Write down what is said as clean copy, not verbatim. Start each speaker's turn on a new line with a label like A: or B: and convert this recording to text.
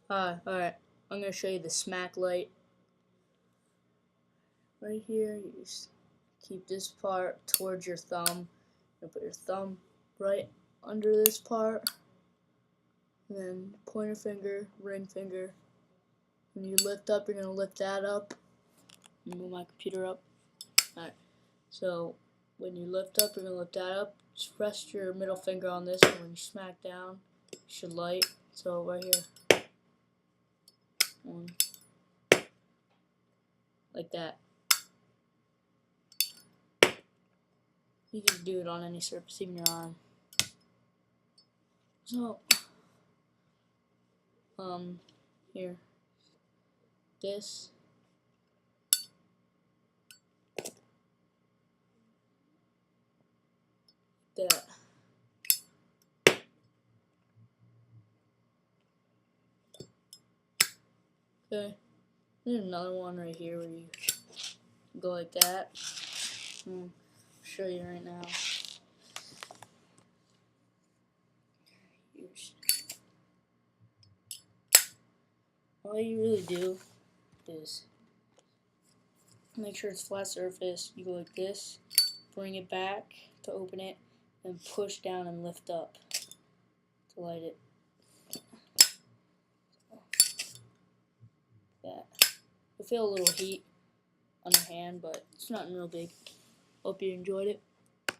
A: Alright. I'm going to show you the smack light. Right here, you just keep this part towards your thumb. You put your thumb right under this part. And then pointer finger, ring finger. When you lift up, you're going to lift that up. Move my computer up. Alright. So, when you lift up, you're going to lift that up. Just rest your middle finger on this, and when you smack down, it should light. So, right here. One. Like that. You can do it on any surface, even your arm. So, here. This. That. Okay. There's another one right here where you go like that. I'll show you right now. All you really do is make sure it's flat surface. You go like this, bring it back to open it, and push down and lift up to light it. That. You'll feel a little heat on your hand, but it's nothing real big. Hope you enjoyed it.